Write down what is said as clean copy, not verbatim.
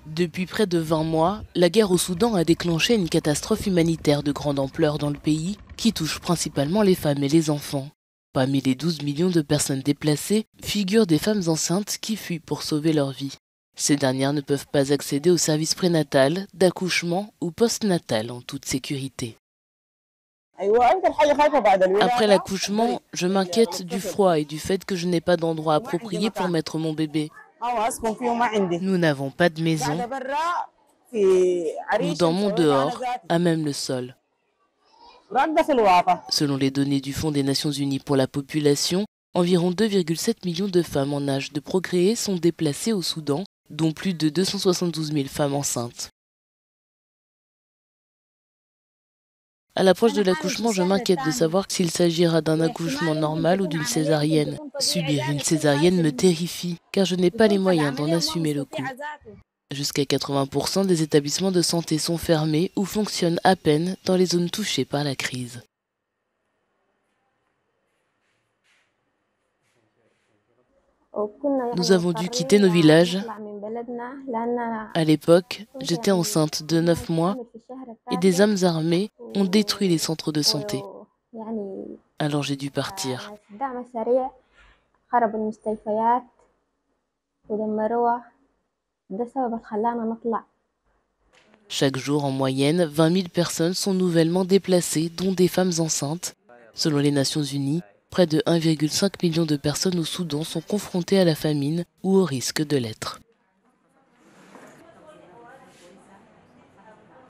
Depuis près de 20 mois, la guerre au Soudan a déclenché une catastrophe humanitaire de grande ampleur dans le pays qui touche principalement les femmes et les enfants. Parmi les 12 millions de personnes déplacées figurent des femmes enceintes qui fuient pour sauver leur vie. Ces dernières ne peuvent pas accéder aux services prénatal, d'accouchement ou postnatal en toute sécurité. Après l'accouchement, je m'inquiète du froid et du fait que je n'ai pas d'endroit approprié pour mettre mon bébé. Nous n'avons pas de maison. Nous dormons dehors, à même le sol. Selon les données du Fonds des Nations Unies pour la population, environ 2,7 millions de femmes en âge de procréer sont déplacées au Soudan, dont plus de 272 000 femmes enceintes. À l'approche de l'accouchement, je m'inquiète de savoir s'il s'agira d'un accouchement normal ou d'une césarienne. Subir une césarienne me terrifie, car je n'ai pas les moyens d'en assumer le coût. Jusqu'à 80% des établissements de santé sont fermés ou fonctionnent à peine dans les zones touchées par la crise. Nous avons dû quitter nos villages. À l'époque, j'étais enceinte de 9 mois et des hommes armés ont détruit les centres de santé. Alors j'ai dû partir. Chaque jour, en moyenne, 20 000 personnes sont nouvellement déplacées, dont des femmes enceintes. Selon les Nations Unies, près de 1,5 million de personnes au Soudan sont confrontées à la famine ou au risque de l'être.